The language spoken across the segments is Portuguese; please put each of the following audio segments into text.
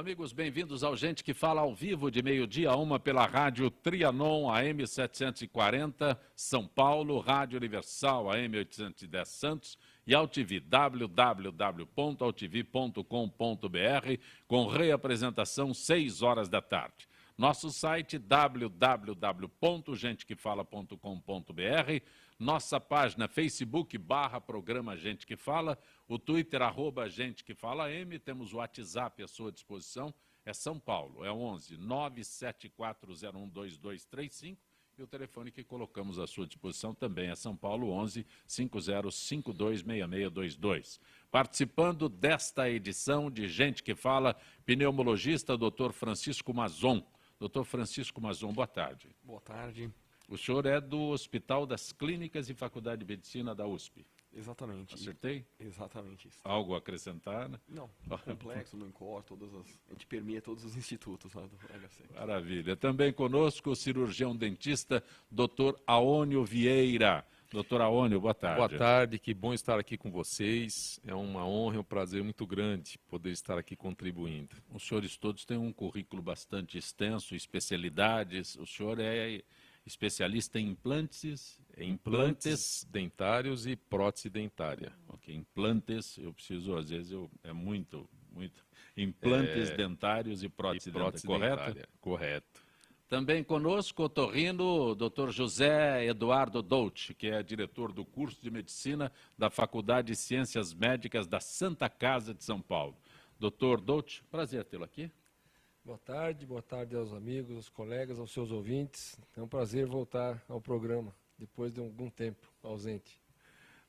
amigos, bem-vindos ao Gente que Fala ao vivo de meio-dia a 1 pela rádio Trianon AM 740 São Paulo, Rádio Universal AM 810 Santos e AltV, www.altv.com.br, com reapresentação 6 horas da tarde. Nosso site www.gentequefala.com.br, nossa página Facebook /programa Gente que Fala, o Twitter @Gente que Fala M, temos o WhatsApp à sua disposição, é São Paulo, é 11 974012235 e o telefone que colocamos à sua disposição também é São Paulo 11 50526622. Participando desta edição de Gente que Fala, pneumologista Dr. Francisco Mazon. Doutor Francisco Mazon, boa tarde. Boa tarde. O senhor é do Hospital das Clínicas e Faculdade de Medicina da USP. Exatamente. Acertei? Exatamente isso. Algo a acrescentar, né? Não, complexo, no INCOR, a gente permeia todos os institutos lá do HC. Maravilha. Também conosco o cirurgião dentista, Dr. Aônio Vieira. Doutor Aônio, boa tarde. Boa tarde, que bom estar aqui com vocês. É uma honra e um prazer muito grande poder estar aqui contribuindo. Os senhores todos têm um currículo bastante extenso, especialidades. O senhor é especialista em implantes dentários e prótese dentária. Ok, implantes, eu preciso, às vezes, é muito. Implantes dentários e prótese dentária, correto? Correto. Também conosco, otorrino, Dr. José Eduardo Dolce, que é diretor do curso de Medicina da Faculdade de Ciências Médicas da Santa Casa de São Paulo. Dr. Dolce, prazer tê-lo aqui. Boa tarde aos amigos, aos colegas, aos seus ouvintes. É um prazer voltar ao programa, depois de algum tempo ausente.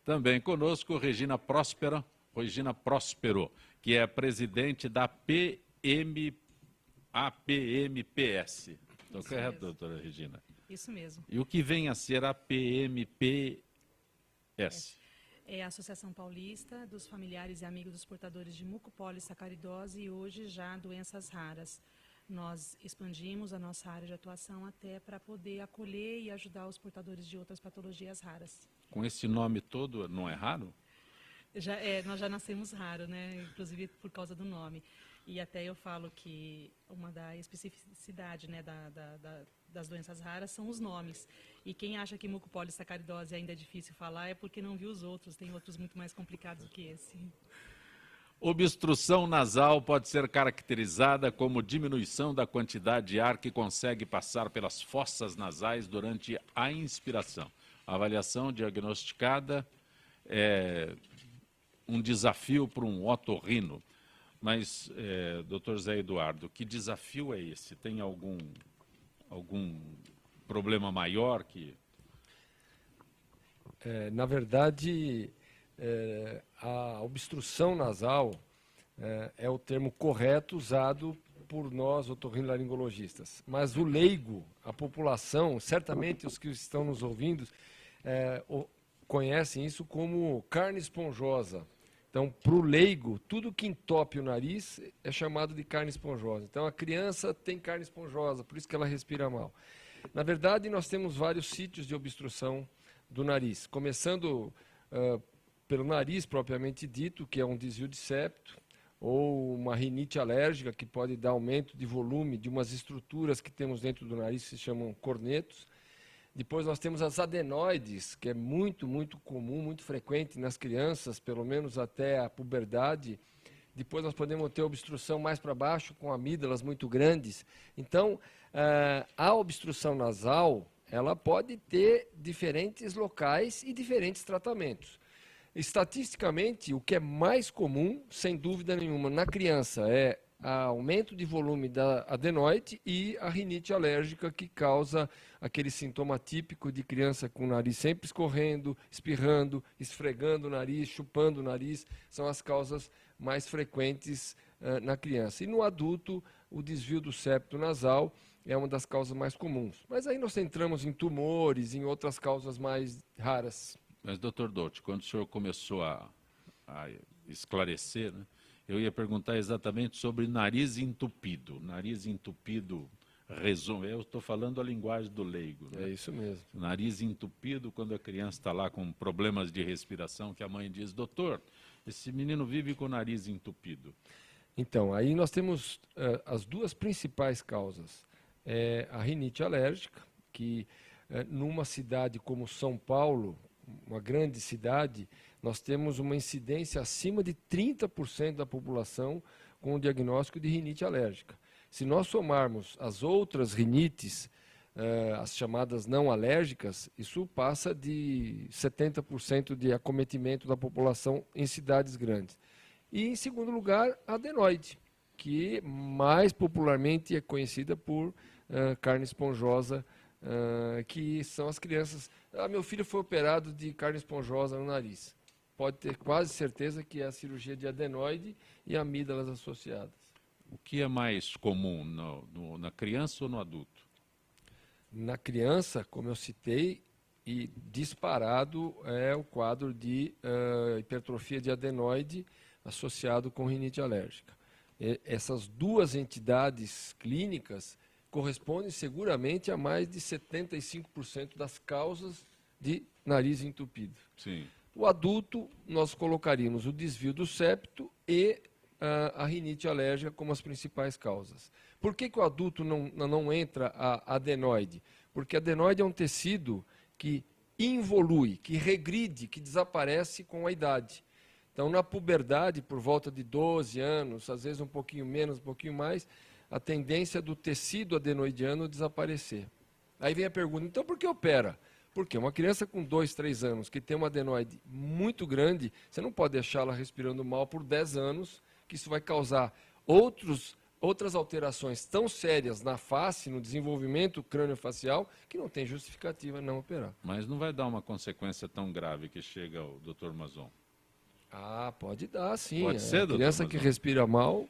Também conosco, Regina Próspero, que é presidente da APMPS. Estou correto, doutora Regina? Isso mesmo. E o que vem a ser a PMPS? É a Associação Paulista dos Familiares e Amigos dos Portadores de Mucopolissacaridose e hoje já doenças raras. Nós expandimos a nossa área de atuação até para poder acolher e ajudar os portadores de outras patologias raras. Com esse nome todo, não é raro? Nós já nascemos raro, né? Inclusive por causa do nome. E até eu falo que uma da especificidade, né, das doenças raras são os nomes. E quem acha que mucopolissacaridose ainda é difícil falar é porque não viu os outros. Tem outros muito mais complicados do que esse. Obstrução nasal pode ser caracterizada como diminuição da quantidade de ar que consegue passar pelas fossas nasais durante a inspiração. A avaliação diagnosticada é um desafio para um otorrino. Mas, doutor Zé Eduardo, que desafio é esse? Tem algum problema maior que... Na verdade, a obstrução nasal é o termo correto usado por nós, otorrinolaringologistas. Mas o leigo, a população, certamente os que estão nos ouvindo, conhecem isso como carne esponjosa. Então, para o leigo, tudo que entope o nariz é chamado de carne esponjosa. Então, a criança tem carne esponjosa, por isso que ela respira mal. Na verdade, nós temos vários sítios de obstrução do nariz, começando pelo nariz propriamente dito, que é um desvio de septo, ou uma rinite alérgica, que pode dar aumento de volume de umas estruturas que temos dentro do nariz, que se chamam cornetos. Depois nós temos as adenoides, que é muito comum, muito frequente nas crianças, pelo menos até a puberdade. Depois nós podemos ter obstrução mais para baixo, com amígdalas muito grandes. Então, a obstrução nasal, ela pode ter diferentes locais e diferentes tratamentos. Estatisticamente, o que é mais comum, sem dúvida nenhuma, na criança é aumento de volume da adenoide e a rinite alérgica, que causa aquele sintoma típico de criança com o nariz sempre escorrendo, espirrando, esfregando o nariz, chupando o nariz, são as causas mais frequentes na criança. E no adulto, o desvio do septo nasal é uma das causas mais comuns. Mas aí nós entramos em tumores, em outras causas mais raras. Mas, doutor Dolce, quando o senhor começou a esclarecer, né, eu ia perguntar exatamente sobre nariz entupido. Nariz entupido, resumo, eu estou falando a linguagem do leigo. Né? É isso mesmo. Nariz entupido, quando a criança está lá com problemas de respiração, que a mãe diz, doutor, esse menino vive com o nariz entupido. Então, aí nós temos as duas principais causas. A rinite alérgica, que numa cidade como São Paulo, uma grande cidade, nós temos uma incidência acima de 30% da população com o diagnóstico de rinite alérgica. Se nós somarmos as outras rinites, as chamadas não alérgicas, isso passa de 70% de acometimento da população em cidades grandes. E, em segundo lugar, a adenoide, que mais popularmente é conhecida por carne esponjosa, que são as crianças. Meu filho foi operado de carne esponjosa no nariz. Pode ter quase certeza que é a cirurgia de adenoide e amígdalas associadas. O que é mais comum na criança ou no adulto? Na criança, como eu citei, e disparado é o quadro de hipertrofia de adenoide associado com rinite alérgica. Essas duas entidades clínicas correspondem seguramente a mais de 75% das causas de nariz entupido. Sim. O adulto, nós colocaríamos o desvio do septo e a rinite alérgica como as principais causas. Por que o adulto não entra a adenoide? Porque a adenoide é um tecido que involui, que regride, que desaparece com a idade. Então, na puberdade, por volta de 12 anos, às vezes um pouquinho menos, um pouquinho mais, a tendência do tecido adenoidiano desaparecer. Aí vem a pergunta, então por que opera? Porque uma criança com 2, 3 anos que tem uma adenoide muito grande, você não pode deixá-la respirando mal por 10 anos, que isso vai causar outras alterações tão sérias na face, no desenvolvimento crâniofacial, que não tem justificativa não operar. Mas não vai dar uma consequência tão grave que chega ao Dr. Mazon? Pode dar, sim. Pode ser, doutor criança que Mazon? respira mal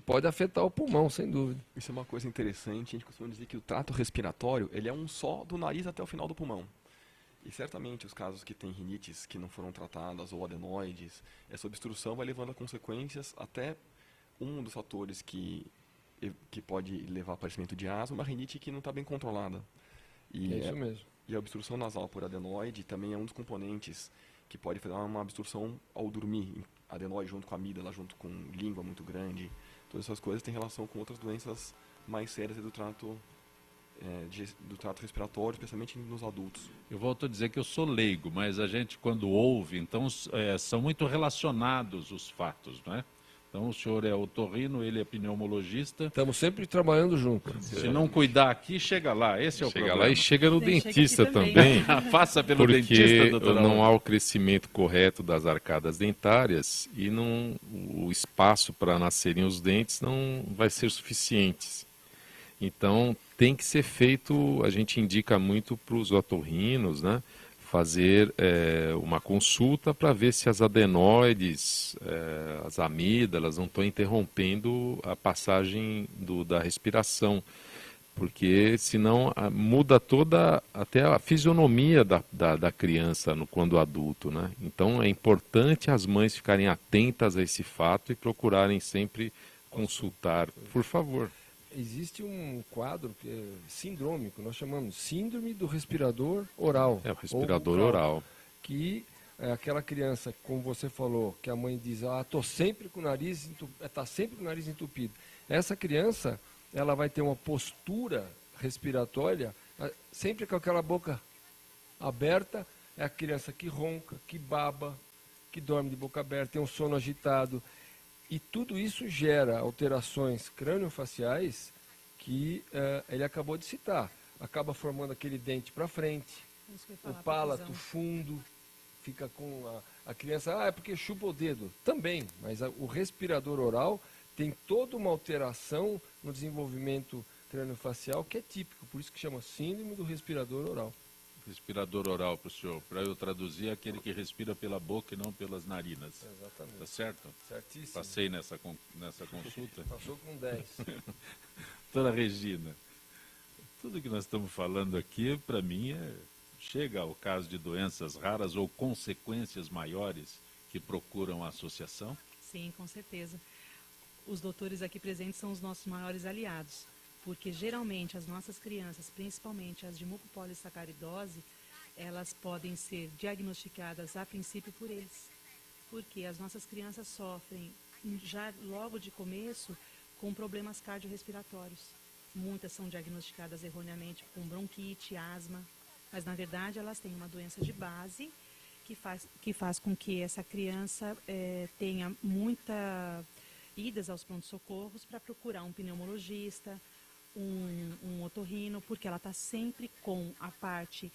pode afetar o pulmão, sem dúvida. Isso é uma coisa interessante, a gente costuma dizer que o trato respiratório, ele é um só do nariz até o final do pulmão. E certamente os casos que têm rinites que não foram tratadas ou adenoides, essa obstrução vai levando a consequências até um dos fatores que pode levar ao aparecimento de asma, uma rinite que não está bem controlada. E É isso mesmo. E a obstrução nasal por adenoide também é um dos componentes que pode fazer uma obstrução ao dormir. Adenoide junto com a amígdala, junto com língua muito grande. Todas essas coisas têm relação com outras doenças mais sérias do trato respiratório, especialmente nos adultos. Eu volto a dizer que eu sou leigo, mas a gente, quando ouve, então, são muito relacionados os fatos, não é? Então, o senhor é otorrino, ele é pneumologista. Estamos sempre trabalhando juntos. Se não cuidar aqui, chega lá. Esse é o Chega problema. lá e chega no Chega dentista aqui também. também. Passa pelo Porque dentista, doutora. não há o crescimento correto das arcadas dentárias e o espaço para nascerem os dentes não vai ser suficiente. Então, tem que ser feito, a gente indica muito para os otorrinos, né, fazer uma consulta para ver se as adenoides, as amígdalas não estão interrompendo a passagem da respiração. Porque senão muda até a fisionomia da criança quando adulto, né? Então é importante as mães ficarem atentas a esse fato e procurarem sempre consultar, por favor. Existe um quadro que é sindrômico, nós chamamos síndrome do respirador oral. É o respirador ou oral. Que é aquela criança, como você falou, que a mãe diz, estou sempre com o nariz entupido, está sempre com o nariz entupido. Essa criança, ela vai ter uma postura respiratória, sempre com aquela boca aberta, é a criança que ronca, que baba, que dorme de boca aberta, tem um sono agitado. E tudo isso gera alterações crâniofaciais que ele acabou de citar. Acaba formando aquele dente para frente, Isso que eu ia o falar, palato precisão. fundo, fica com a criança, é porque chupa o dedo. Também, mas o respirador oral tem toda uma alteração no desenvolvimento crâniofacial que é típico, por isso que chama síndrome do respirador oral. Respirador oral para o senhor, para eu traduzir, é aquele que respira pela boca e não pelas narinas. Exatamente. Tá certo? Certíssimo. Passei nessa consulta. Passou com 10. Doutora Regina, tudo que nós estamos falando aqui, para mim, chega ao caso de doenças raras ou consequências maiores que procuram a associação? Sim, com certeza. Os doutores aqui presentes são os nossos maiores aliados, porque geralmente as nossas crianças, principalmente as de mucopolissacaridose, elas podem ser diagnosticadas a princípio por eles. Porque as nossas crianças sofrem já logo de começo com problemas cardiorrespiratórios. Muitas são diagnosticadas erroneamente com bronquite, asma, mas na verdade elas têm uma doença de base que faz com que essa criança tenha muitas idas aos prontos-socorros para procurar um pneumologista, um otorrino, porque ela está sempre com a parte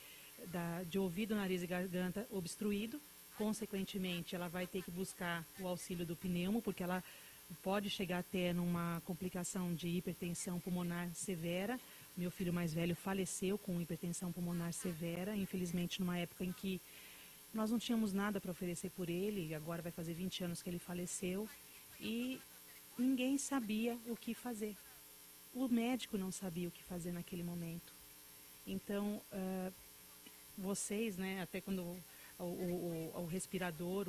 de ouvido, nariz e garganta obstruído. Consequentemente, ela vai ter que buscar o auxílio do pneumo, porque ela pode chegar até numa complicação de hipertensão pulmonar severa. Meu filho mais velho faleceu com hipertensão pulmonar severa, infelizmente numa época em que nós não tínhamos nada para oferecer por ele, agora vai fazer 20 anos que ele faleceu, e ninguém sabia o que fazer. O médico não sabia o que fazer naquele momento. Então, vocês, né, até quando o respirador,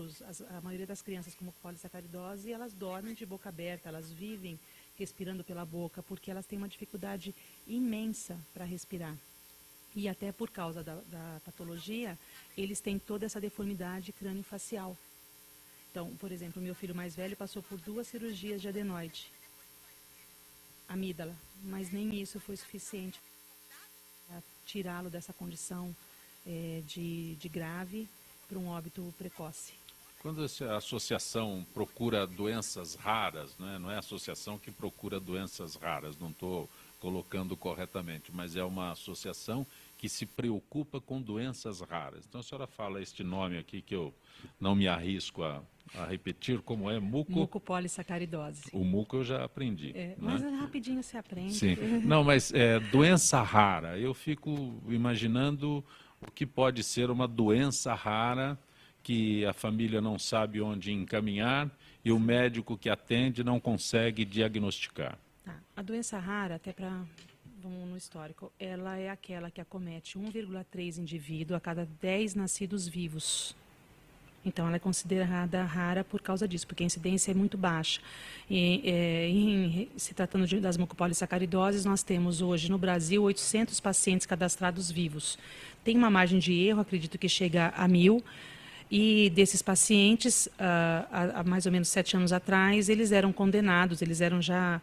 a maioria das crianças com mucopolissacaridose, elas dormem de boca aberta, elas vivem respirando pela boca, porque elas têm uma dificuldade imensa para respirar. E até por causa da patologia, eles têm toda essa deformidade crânio-facial. Então, por exemplo, o meu filho mais velho passou por 2 cirurgias de adenoide, amígdala, mas nem isso foi suficiente para tirá-lo dessa condição de grave para um óbito precoce. Quando a associação procura doenças raras, né? Não é a associação que procura doenças raras, não estou colocando corretamente, mas é uma associação que se preocupa com doenças raras. Então a senhora fala este nome aqui que eu não me arrisco a repetir, como é? Mucopolissacaridose. O muco eu já aprendi. Né? Mas rapidinho você aprende. Sim. Não, mas doença rara, eu fico imaginando o que pode ser uma doença rara que a família não sabe onde encaminhar e o médico que atende não consegue diagnosticar. Tá. A doença rara, até para, vamos no histórico, ela é aquela que acomete 1,3 indivíduo a cada 10 nascidos vivos. Então, ela é considerada rara por causa disso, porque a incidência é muito baixa. Se tratando das mucopolissacaridoses, nós temos hoje no Brasil 800 pacientes cadastrados vivos. Tem uma margem de erro, acredito que chega a 1.000. E desses pacientes, há mais ou menos 7 anos atrás, eles eram condenados, eles eram já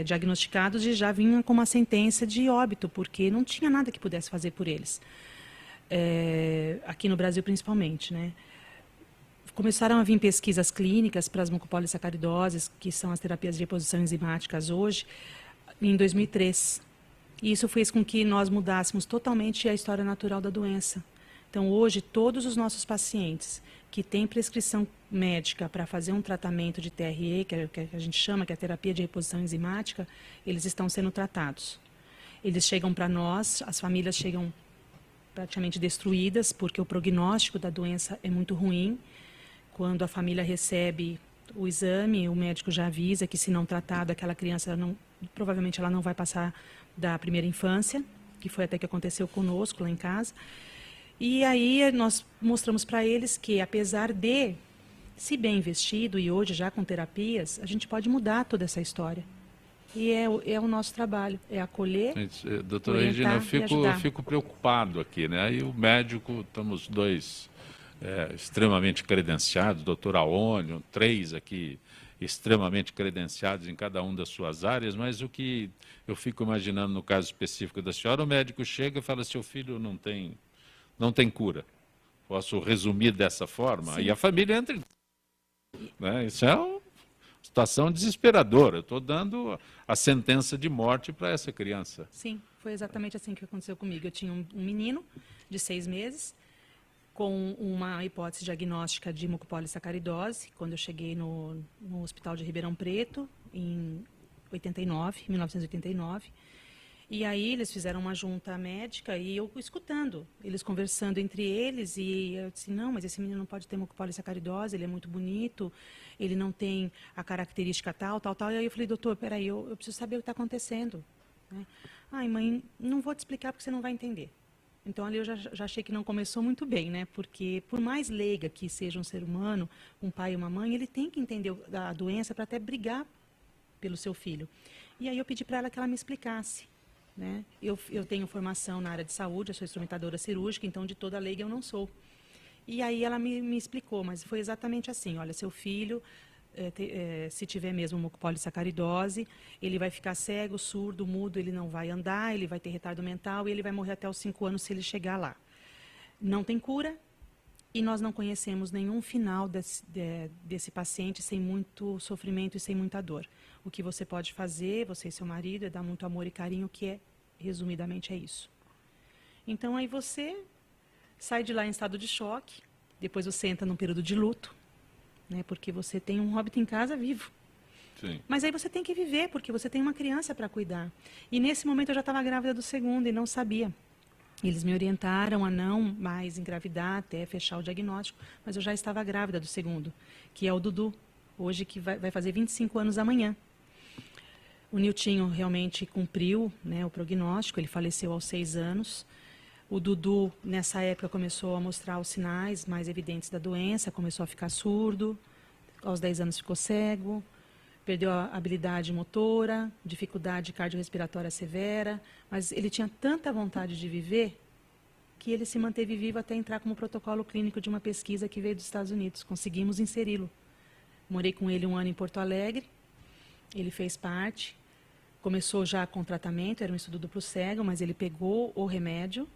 diagnosticados e já vinham com uma sentença de óbito, porque não tinha nada que pudesse fazer por eles. Aqui no Brasil, principalmente, né? Começaram a vir pesquisas clínicas para as mucopolissacaridoses, que são as terapias de reposição enzimáticas hoje, em 2003. E isso fez com que nós mudássemos totalmente a história natural da doença. Então, hoje, todos os nossos pacientes que têm prescrição médica para fazer um tratamento de TRE, que a gente chama, que é a terapia de reposição enzimática, eles estão sendo tratados. Eles chegam para nós, as famílias chegam praticamente destruídas, porque o prognóstico da doença é muito ruim. Quando a família recebe o exame, o médico já avisa que, se não tratado, aquela criança provavelmente ela não vai passar da primeira infância, que foi até que aconteceu conosco lá em casa. E aí nós mostramos para eles que, apesar de, se bem investido e hoje já com terapias, a gente pode mudar toda essa história. E é o nosso trabalho, é acolher, doutora Regina, eu fico preocupado aqui, né? Aí o médico, estamos 2 extremamente credenciados, doutor Aônio, 3 aqui extremamente credenciados em cada uma das suas áreas, mas o que eu fico imaginando no caso específico da senhora, o médico chega e fala: seu filho não tem cura. Posso resumir dessa forma? Sim. E a família entra. Né? Isso é uma situação desesperadora. Eu estou dando a sentença de morte para essa criança. Sim, foi exatamente assim que aconteceu comigo. Eu tinha um menino de 6 meses, com uma hipótese diagnóstica de mucopolissacaridose, quando eu cheguei no Hospital de Ribeirão Preto, em 1989. E aí eles fizeram uma junta médica e eu escutando, eles conversando entre eles, e eu disse: não, mas esse menino não pode ter mucopolissacaridose, ele é muito bonito, ele não tem a característica tal. E aí eu falei: doutor, peraí, eu preciso saber o que está acontecendo. Né? Ai, mãe, não vou te explicar porque você não vai entender. Então, ali eu já achei que não começou muito bem, né? Porque, por mais leiga que seja um ser humano, um pai e uma mãe, ele tem que entender a doença para até brigar pelo seu filho. E aí eu pedi para ela que ela me explicasse. Né? Eu tenho formação na área de saúde, eu sou instrumentadora cirúrgica, então de toda leiga eu não sou. E aí ela me explicou, mas foi exatamente assim: olha, seu filho se tiver mesmo mucopolissacaridose, ele vai ficar cego, surdo, mudo, ele não vai andar, ele vai ter retardo mental e ele vai morrer até os 5 anos se ele chegar lá. Não tem cura e nós não conhecemos nenhum final desse paciente sem muito sofrimento e sem muita dor. O que você pode fazer, você e seu marido, é dar muito amor e carinho, que resumidamente, é isso. Então, aí você sai de lá em estado de choque, depois você entra num período de luto, né, porque você tem um óbito em casa vivo. Sim. Mas aí você tem que viver, porque você tem uma criança para cuidar. E nesse momento eu já estava grávida do segundo e não sabia. Eles me orientaram a não mais engravidar até fechar o diagnóstico, mas eu já estava grávida do segundo, que é o Dudu, hoje que vai fazer 25 anos amanhã. O Niltinho realmente cumpriu, né, o prognóstico, ele faleceu aos 6 anos. O Dudu, nessa época, começou a mostrar os sinais mais evidentes da doença, começou a ficar surdo, aos 10 anos ficou cego, perdeu a habilidade motora, dificuldade cardiorrespiratória severa, mas ele tinha tanta vontade de viver que ele se manteve vivo até entrar como protocolo clínico de uma pesquisa que veio dos Estados Unidos. Conseguimos inseri-lo. Morei com ele 1 ano em Porto Alegre, ele fez parte, começou já com tratamento, era um estudo duplo cego, mas ele pegou o remédio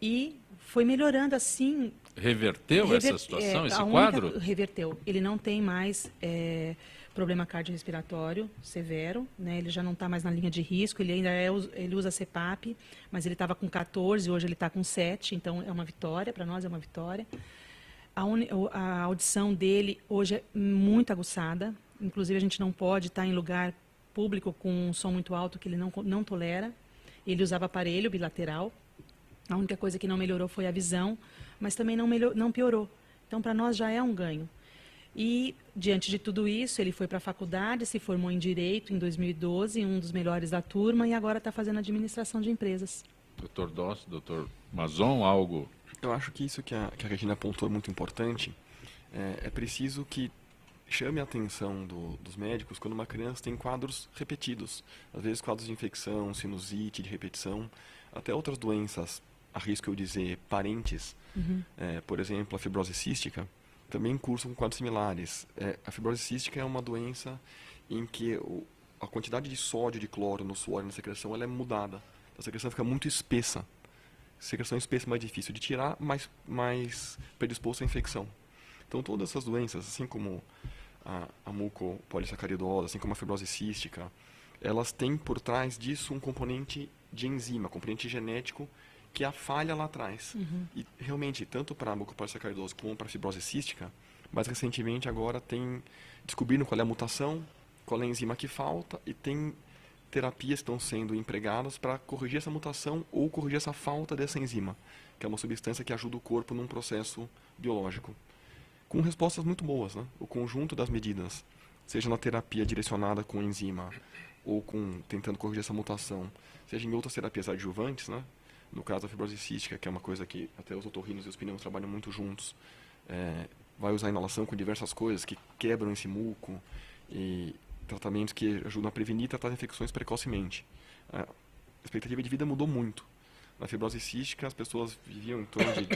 e foi melhorando assim. Reverteu essa situação, esse quadro? Reverteu. Ele não tem mais problema cardiorrespiratório severo, né? Ele já não está mais na linha de risco, ele ainda ele usa CPAP, mas ele estava com 14, hoje ele está com 7, então é uma vitória, para nós é uma vitória. A audição dele hoje é muito aguçada, inclusive a gente não pode estar em lugar público com um som muito alto que ele não tolera. Ele usava aparelho bilateral. A única coisa que não melhorou foi a visão, mas também não piorou. Então, para nós já é um ganho. E, diante de tudo isso, ele foi para a faculdade, se formou em Direito em 2012, um dos melhores da turma, e agora está fazendo administração de empresas. Dr. Doss, Dr. Mazon, algo? Eu acho que isso que a Regina apontou é muito importante. É preciso que chame a atenção dos médicos quando uma criança tem quadros repetidos. Às vezes quadros de infecção, sinusite, de repetição, até outras doenças, arrisco eu dizer, parentes. Por exemplo, a fibrose cística, também cursam com quadros similares. A fibrose cística é uma doença em que a quantidade de sódio, de cloro no suor e na secreção ela é mudada. A secreção fica muito espessa. Secreção espessa é mais difícil de tirar, mais predisposto à infecção. Então, todas essas doenças, assim como a mucopolissacaridose, assim como a fibrose cística, elas têm por trás disso um componente de enzima, componente genético, que é a falha lá atrás. E, realmente, tanto para a mucopolissacaridose como para a fibrose cística, mais recentemente agora descobriram qual é a mutação, qual é a enzima que falta, e tem terapias que estão sendo empregadas para corrigir essa mutação ou corrigir essa falta dessa enzima, que é uma substância que ajuda o corpo num processo biológico. Com respostas muito boas, né? O conjunto das medidas, seja na terapia direcionada com enzima ou tentando corrigir essa mutação, seja em outras terapias adjuvantes, né? No caso da fibrose cística, que é uma coisa que até os otorrinos e os pneus trabalham muito juntos, vai usar inalação com diversas coisas que quebram esse muco e tratamentos que ajudam a prevenir e tratar as infecções precocemente. A expectativa de vida mudou muito. Na fibrose cística, as pessoas viviam em torno de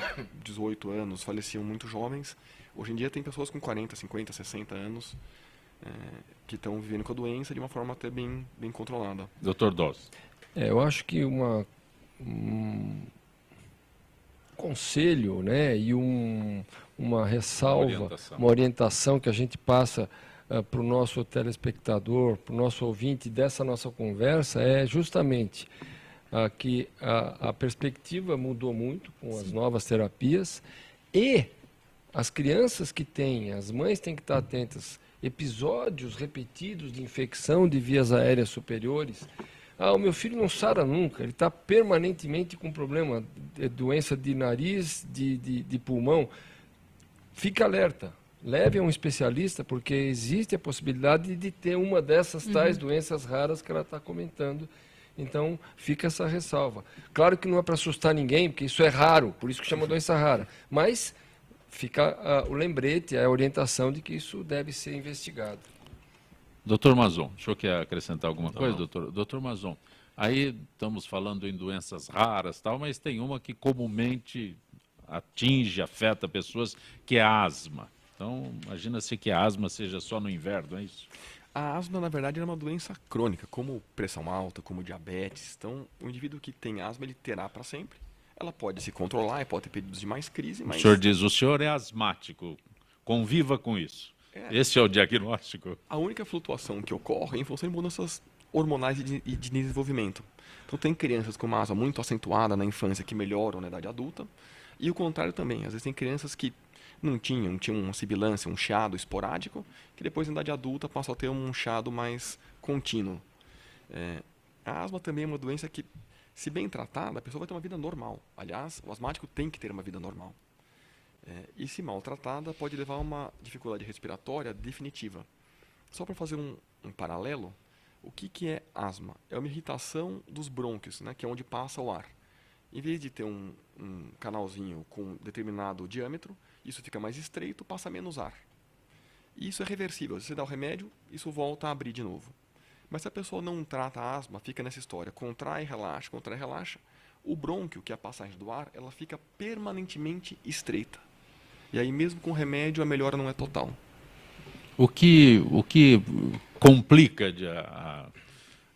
18 anos, faleciam muito jovens. Hoje em dia tem pessoas com 40, 50, 60 anos que estão vivendo com a doença de uma forma até bem controlada. Dr. Doss. Eu acho que um conselho, né, e uma ressalva, uma orientação que a gente passa para o nosso telespectador, para o nosso ouvinte dessa nossa conversa é justamente que a perspectiva mudou muito com as novas terapias e as crianças que têm, as mães têm que estar atentas, episódios repetidos de infecção de vias aéreas superiores. O meu filho não sara nunca, ele está permanentemente com problema, doença de nariz, de pulmão. Fique alerta, leve a um especialista, porque existe a possibilidade de ter uma dessas tais doenças raras que ela está comentando. Então, fica essa ressalva. Claro que não é para assustar ninguém, porque isso é raro, por isso que chama doença rara. Mas fica o lembrete, a orientação de que isso deve ser investigado. Doutor Mazon, o senhor quer acrescentar alguma coisa, doutor? Doutor Mazon, aí estamos falando em doenças raras, tal, mas tem uma que comumente afeta pessoas, que é a asma. Então, imagina-se que a asma seja só no inverno, é isso? A asma, na verdade, é uma doença crônica, como pressão alta, como diabetes. Então, o indivíduo que tem asma, ele terá para sempre. Ela pode se controlar e pode ter períodos de mais crise, O mas senhor diz, o senhor é asmático, conviva com isso. Esse é o diagnóstico? a única flutuação que ocorre é em função de mudanças hormonais e de desenvolvimento. Então, tem crianças com uma asma muito acentuada na infância que melhoram na idade adulta, e o contrário também. Às vezes tem crianças que não tinham uma sibilância, um chiado esporádico, que depois, na idade adulta, passam a ter um chiado mais contínuo. A asma também é uma doença que, se bem tratada, a pessoa vai ter uma vida normal. Aliás, o asmático tem que ter uma vida normal. E se mal tratada, pode levar a uma dificuldade respiratória definitiva. Só para fazer um paralelo, o que é asma? É uma irritação dos brônquios, né, que é onde passa o ar. Em vez de ter um canalzinho com determinado diâmetro, isso fica mais estreito, passa menos ar. E isso é reversível. Se você dá o remédio, isso volta a abrir de novo. Mas se a pessoa não trata a asma, fica nessa história, contrai, relaxa, o brônquio, que é a passagem do ar, ela fica permanentemente estreita. E aí, mesmo com remédio, a melhora não é total. O que complica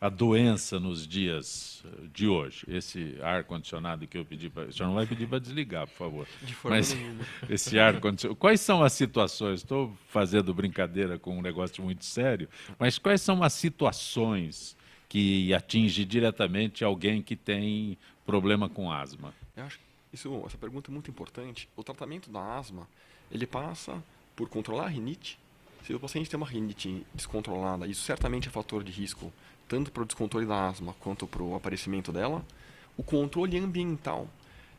a doença nos dias de hoje? Esse ar-condicionado que eu pedi para... O senhor não vai pedir para desligar, por favor. De forma Mas nenhuma. esse ar-condicionado... Quais são as situações? Estou fazendo brincadeira com um negócio muito sério, mas quais são as situações que atinge diretamente alguém que tem problema com asma? Eu acho que essa pergunta é muito importante. O tratamento da asma, ele passa por controlar a rinite. Se o paciente tem uma rinite descontrolada, isso certamente é fator de risco, tanto para o descontrole da asma quanto para o aparecimento dela. O controle ambiental.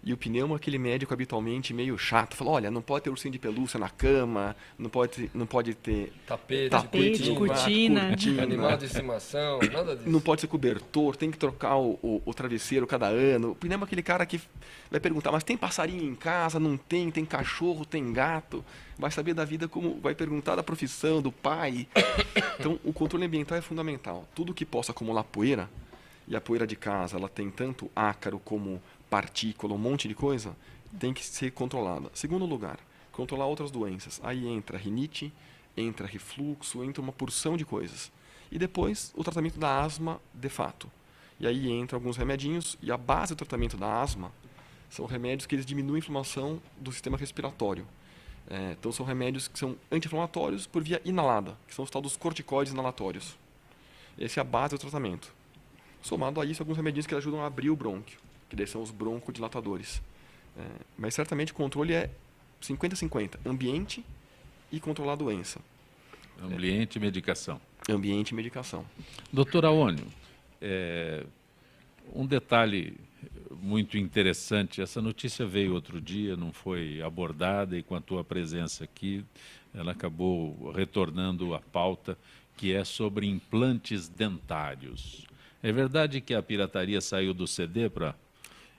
E o pneuma, aquele médico habitualmente meio chato, fala, olha, não pode ter ursinho de pelúcia na cama, não pode ter Tapete, cortina. animal de estimação, nada disso. não pode ser cobertor, tem que trocar o travesseiro cada ano. O pneuma é aquele cara que vai perguntar, mas tem passarinho em casa? Não tem? Tem cachorro? Tem gato? Vai saber da vida como... Vai perguntar da profissão, do pai. Então, o controle ambiental é fundamental. Tudo que possa acumular poeira, e a poeira de casa, ela tem tanto ácaro como partícula, um monte de coisa, tem que ser controlada. Segundo lugar, controlar outras doenças. Aí entra rinite, entra refluxo, entra uma porção de coisas. E depois, o tratamento da asma de fato. E aí entra alguns remedinhos, e a base do tratamento da asma são remédios que eles diminuem a inflamação do sistema respiratório. Então, são remédios que são anti-inflamatórios por via inalada, que são os tal dos corticoides inalatórios. Essa é a base do tratamento. Somado a isso, alguns remedinhos que ajudam a abrir o brônquio, que daí são os broncodilatadores. Mas certamente o controle é 50-50, ambiente e controlar a doença. Ambiente e medicação. Ambiente e medicação. Doutor Aônio, um detalhe muito interessante, essa notícia veio outro dia, não foi abordada, e com a tua presença aqui, ela acabou retornando à pauta, que é sobre implantes dentários. É verdade que a pirataria saiu do CD para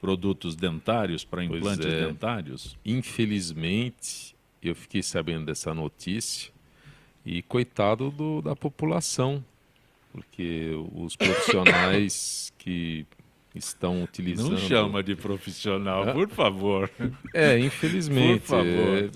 produtos dentários, para implantes dentários? Infelizmente, eu fiquei sabendo dessa notícia e coitado da população, porque os profissionais que estão utilizando... Não chama de profissional, por favor. Infelizmente. Por favor.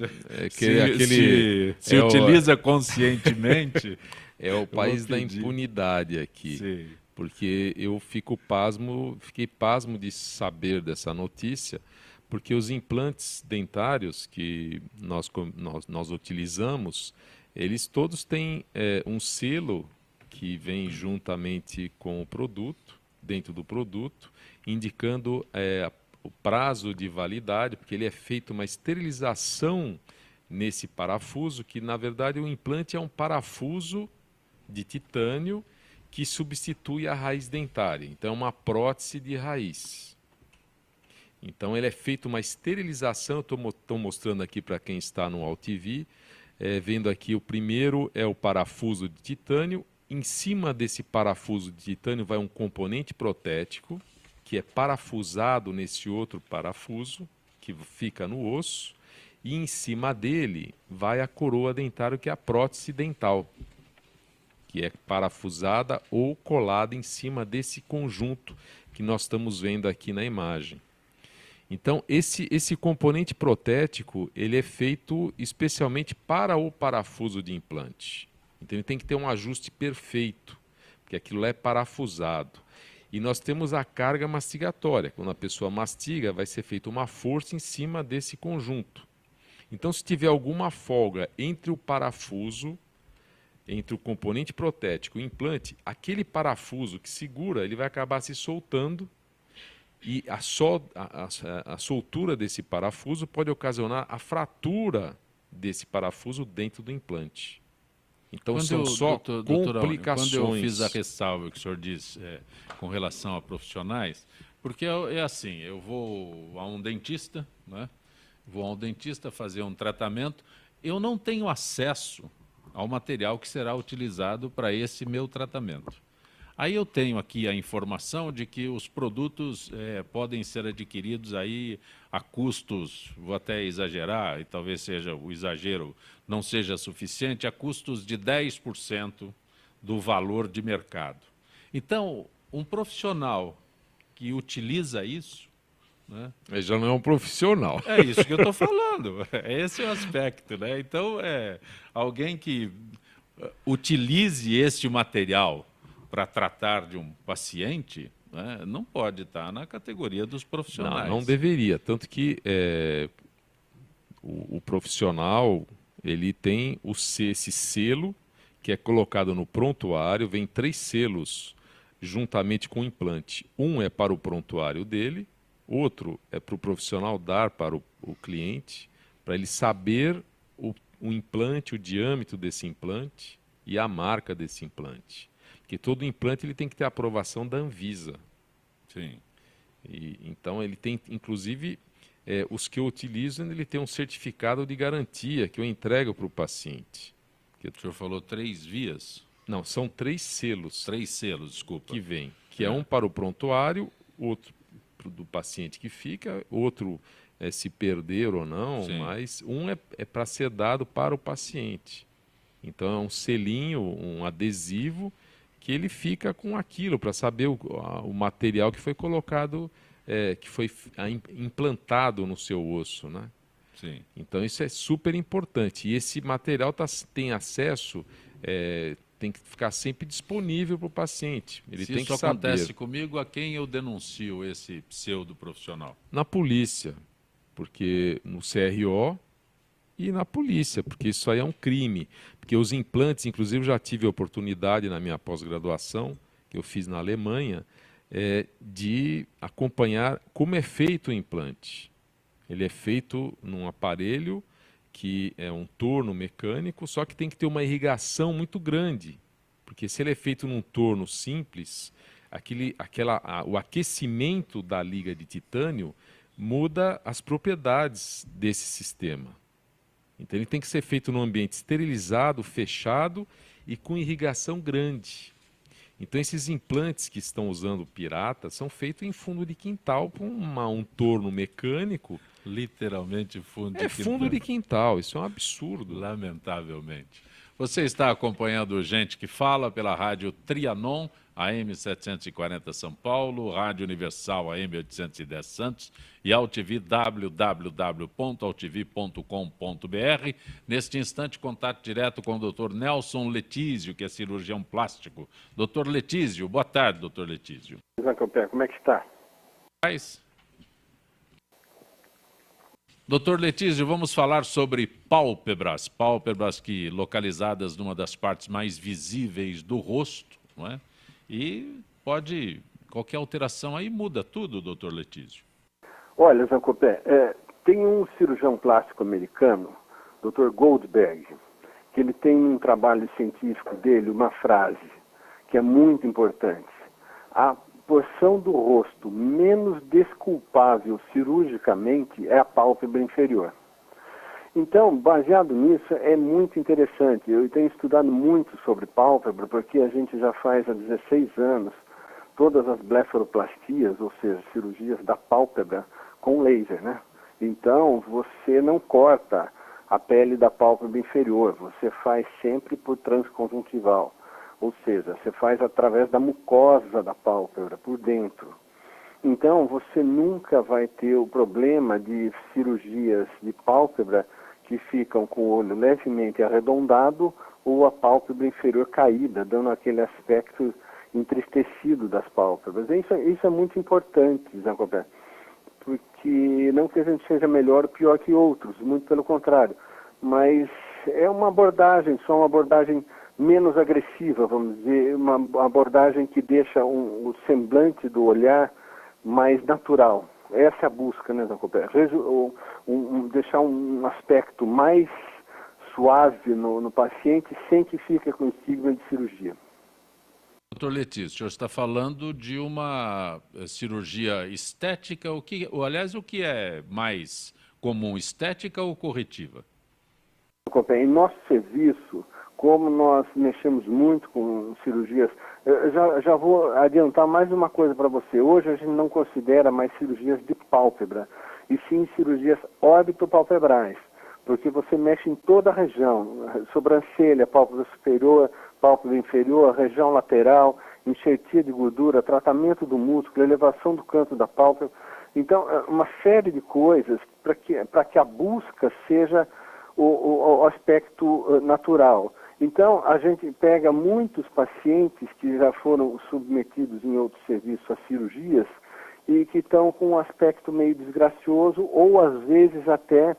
Se é utiliza conscientemente... É o país da pedir. impunidade aqui. Sim. Porque eu fiquei pasmo de saber dessa notícia, porque os implantes dentários que nós utilizamos, eles todos têm um selo que vem juntamente com o produto, dentro do produto, indicando o prazo de validade, porque ele é feito uma esterilização nesse parafuso, que na verdade o implante é um parafuso de titânio que substitui a raiz dentária. Então, é uma prótese de raiz. Então, ele é feito uma esterilização. Estou mostrando aqui para quem está no AltV. Vendo aqui, o primeiro é o parafuso de titânio. Em cima desse parafuso de titânio vai um componente protético, que é parafusado nesse outro parafuso, que fica no osso. E em cima dele vai a coroa dentária, que é a prótese dental, que é parafusada ou colada em cima desse conjunto que nós estamos vendo aqui na imagem. Então, esse componente protético, ele é feito especialmente para o parafuso de implante. Então, ele tem que ter um ajuste perfeito, porque aquilo lá é parafusado. E nós temos a carga mastigatória. Quando a pessoa mastiga, vai ser feita uma força em cima desse conjunto. Então, se tiver alguma folga entre o parafuso, entre o componente protético e o implante, aquele parafuso que segura, ele vai acabar se soltando e a soltura desse parafuso pode ocasionar a fratura desse parafuso dentro do implante. Então são só complicações. Quando eu fiz a ressalva que o senhor disse com relação a profissionais, porque é assim, eu vou a um dentista, né? Vou a um dentista fazer um tratamento, eu não tenho acesso ao material que será utilizado para esse meu tratamento. Aí eu tenho aqui a informação de que os produtos podem ser adquiridos aí a custos, vou até exagerar, e talvez seja o exagero não seja suficiente, a custos de 10% do valor de mercado. Então, um profissional que utiliza isso, né? Ele já não é um profissional. É isso que eu estou falando, esse é o aspecto, né? Então, alguém que utilize este material para tratar de um paciente, né, não pode estar na categoria dos profissionais. Não deveria, tanto que o profissional, ele tem esse selo que é colocado no prontuário, vem 3 selos juntamente com o implante. Um é para o prontuário dele, outro é para o profissional dar para o cliente, para ele saber o implante, o diâmetro desse implante e a marca desse implante. Porque todo implante ele tem que ter a aprovação da Anvisa. Sim. Então ele tem, inclusive, os que eu utilizo, ele tem um certificado de garantia que eu entrego para o paciente. O senhor falou 3 vias? Não, são 3 selos. 3 selos, desculpa. Que vem. Que é um para o prontuário, outro do paciente que fica, outro se perder ou não, Sim. mas um é para ser dado para o paciente. Então é um selinho, um adesivo, que ele fica com aquilo para saber o material que foi colocado, que foi implantado no seu osso, né? Sim. Então isso é super importante. E esse material tem acesso, tem que ficar sempre disponível para o paciente. Ele tem Se que isso saber. acontece comigo, a quem eu denuncio esse pseudo profissional? Na polícia, porque no CRO e na polícia, porque isso aí é um crime. Porque os implantes, inclusive já tive a oportunidade na minha pós-graduação, que eu fiz na Alemanha, de acompanhar como é feito o implante. Ele é feito num aparelho que é um torno mecânico, só que tem que ter uma irrigação muito grande. Porque se ele é feito num torno simples, o aquecimento da liga de titânio muda as propriedades desse sistema. Então ele tem que ser feito num ambiente esterilizado, fechado e com irrigação grande. Então esses implantes que estão usando pirata são feitos em fundo de quintal com um torno mecânico. Literalmente fundo de quintal. Fundo de quintal, isso é um absurdo. Lamentavelmente. Você está acompanhando Gente que Fala pela rádio Trianon, AM 740 São Paulo, Rádio Universal AM 810 Santos e AltV www.altv.com.br. Neste instante, contato direto com o Dr. Nelson Letísio, que é cirurgião plástico. Dr. Letísio, boa tarde, Dr. Letísio. Como é que está? Doutor Letísio, vamos falar sobre pálpebras que localizadas numa das partes mais visíveis do rosto, não é? E qualquer alteração aí muda tudo, doutor Letísio. Olha, Zancopé, tem um cirurgião plástico americano, Dr. Goldberg, que ele tem um trabalho científico dele, uma frase que é muito importante. A porção do rosto menos desculpável cirurgicamente é a pálpebra inferior. Então, baseado nisso, é muito interessante. Eu tenho estudado muito sobre pálpebra, porque a gente já faz há 16 anos todas as blefaroplastias, ou seja, cirurgias da pálpebra com laser, né? Então, você não corta a pele da pálpebra inferior, você faz sempre por transconjuntival. Ou seja, você faz através da mucosa da pálpebra, por dentro. Então, você nunca vai ter o problema de cirurgias de pálpebra que ficam com o olho levemente arredondado ou a pálpebra inferior caída, dando aquele aspecto entristecido das pálpebras. Isso é muito importante, Zé Roberto, porque não que a gente seja melhor ou pior que outros, muito pelo contrário, mas é uma abordagem, só uma abordagem menos agressiva, vamos dizer, uma abordagem que deixa o semblante do olhar mais natural. Essa é a busca, né, Zé Roberto? Deixar um aspecto mais suave no paciente sem que fique com estigma de cirurgia. Doutor Letício, o senhor está falando de uma cirurgia estética, aliás, o que é mais comum, estética ou corretiva? Em nosso serviço, como nós mexemos muito com cirurgias, eu já vou adiantar mais uma coisa para você. Hoje a gente não considera mais cirurgias de pálpebra, e sim cirurgias órbitopalpebrais, porque você mexe em toda a região, sobrancelha, pálpebra superior, pálpebra inferior, região lateral, enxertia de gordura, tratamento do músculo, elevação do canto da pálpebra. Então, uma série de coisas para que a busca seja o aspecto natural. Então, a gente pega muitos pacientes que já foram submetidos em outros serviços a cirurgias e que estão com um aspecto meio desgracioso ou, às vezes, até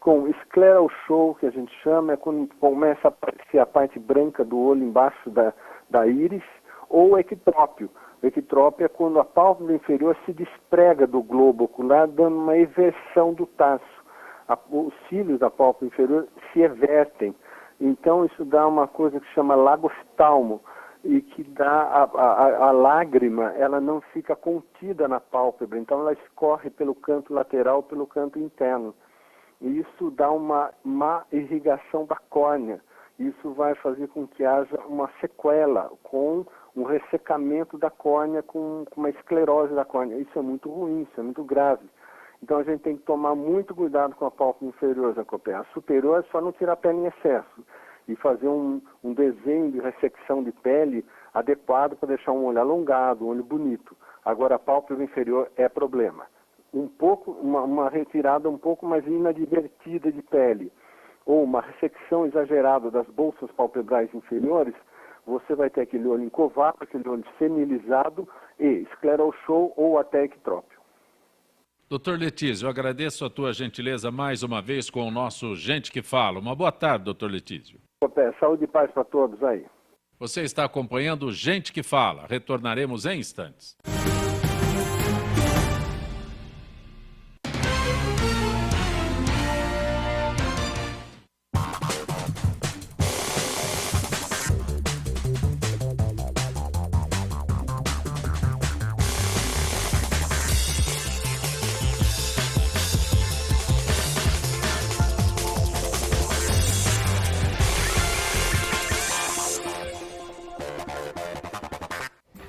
com scleral show, que a gente chama, é quando começa a aparecer a parte branca do olho embaixo da íris, ou equitrópio. O equitrópio é quando a pálpebra inferior se desprega do globo ocular, dando uma eversão do taço. Os cílios da pálpebra inferior se evertem. Então, isso dá uma coisa que chama lagostalmo, e que dá a lágrima, ela não fica contida na pálpebra, então ela escorre pelo canto lateral, pelo canto interno. E isso dá uma má irrigação da córnea. Isso vai fazer com que haja uma sequela, com um ressecamento da córnea, com uma esclerose da córnea. Isso é muito ruim, isso é muito grave. Então a gente tem que tomar muito cuidado com a pálpebra inferior, Jacopé. A superior é só não tirar a pele em excesso e fazer um desenho de ressecção de pele adequado para deixar um olho alongado, um olho bonito. Agora a pálpebra inferior é problema. Uma retirada um pouco mais inadvertida de pele ou uma ressecção exagerada das bolsas palpebrais inferiores, você vai ter aquele olho encovado, aquele olho senilizado e scleral show ou até equitrópio. Doutor Letício, eu agradeço a tua gentileza mais uma vez com o nosso Gente que Fala. Uma boa tarde, doutor Letício. Saúde e paz para todos aí. Você está acompanhando Gente que Fala. Retornaremos em instantes.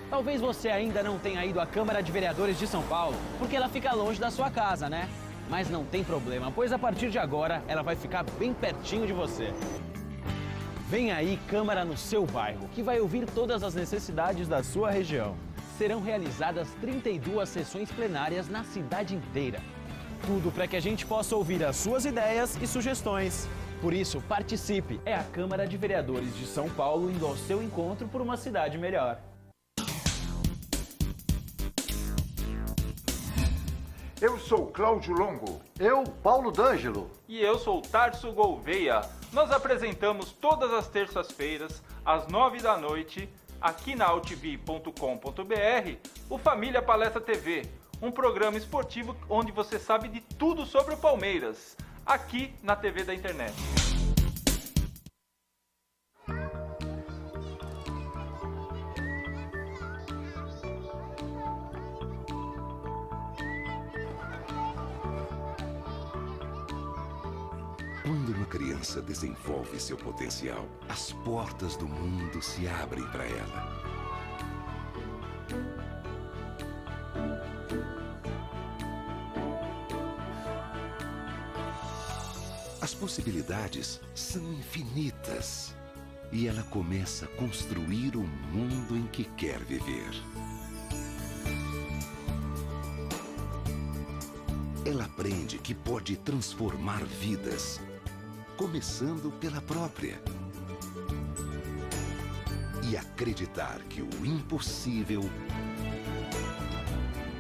Talvez você ainda não tenha ido à Câmara de Vereadores de São Paulo, porque ela fica longe da sua casa, né? Mas não tem problema, pois a partir de agora ela vai ficar bem pertinho de você. Vem aí Câmara no seu bairro, que vai ouvir todas as necessidades da sua região. Serão realizadas 32 sessões plenárias na cidade inteira. Tudo para que a gente possa ouvir as suas ideias e sugestões. Por isso, participe! É a Câmara de Vereadores de São Paulo indo ao seu encontro por uma cidade melhor. Eu sou Cláudio Longo. Eu, Paulo D'Angelo. E eu sou Tarso Gouveia. Nós apresentamos todas as terças-feiras, às 9 da noite, aqui na altv.com.br, o Família Palestra TV, um programa esportivo onde você sabe de tudo sobre o Palmeiras, aqui na TV da internet. Quando uma criança desenvolve seu potencial, as portas do mundo se abrem para ela. As possibilidades são infinitas e ela começa a construir o mundo em que quer viver. ela aprende que pode transformar vidas, começando pela própria. E acreditar que o impossível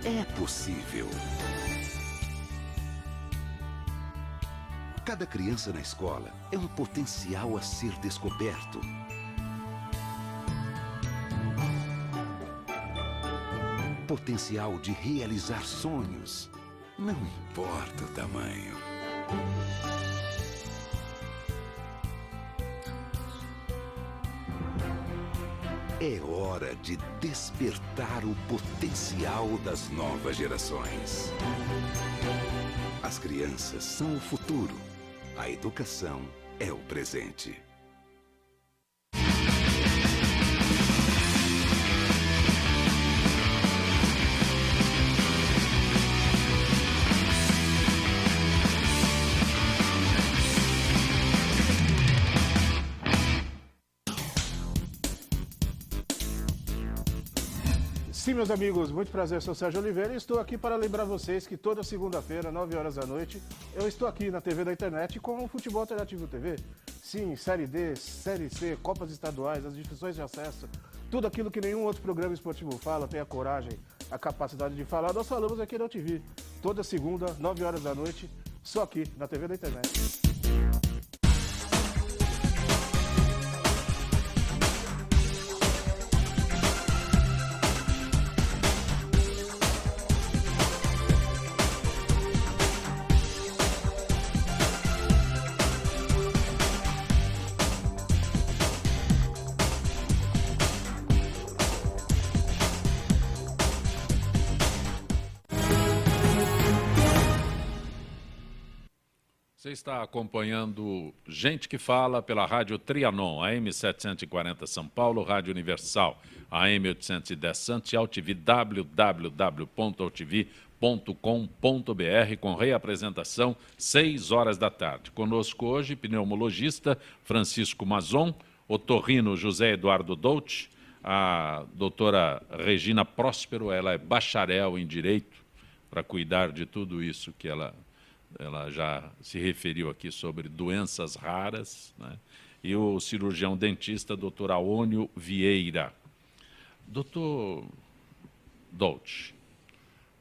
é possível. Cada criança na escola é um potencial a ser descoberto. Potencial de realizar sonhos, não importa o tamanho. É hora de despertar o potencial das novas gerações. As crianças são o futuro. A educação é o presente. Sim, meus amigos, muito prazer, eu sou Sérgio Oliveira e estou aqui para lembrar vocês que toda segunda-feira, 9 horas da noite, eu estou aqui na TV da internet com o Futebol Alternativo TV. Sim, Série D, Série C, Copas Estaduais, as divisões de acesso, tudo aquilo que nenhum outro programa esportivo fala, tem a coragem, a capacidade de falar, nós falamos aqui na TV. Toda segunda, 9 horas da noite, só aqui na TV da internet. Você está acompanhando Gente que Fala pela Rádio Trianon, AM 740 São Paulo, Rádio Universal, AM 810 Santos e AltV, www.altv.com.br, com reapresentação, 6 horas da tarde. Conosco hoje, pneumologista Francisco Mazon, otorrino José Eduardo Dolce, a doutora Regina Próspero, ela é bacharel em Direito, para cuidar de tudo isso que ela já se referiu aqui sobre doenças raras, né? E o cirurgião dentista, doutor Aônio Vieira. Doutor Dolce,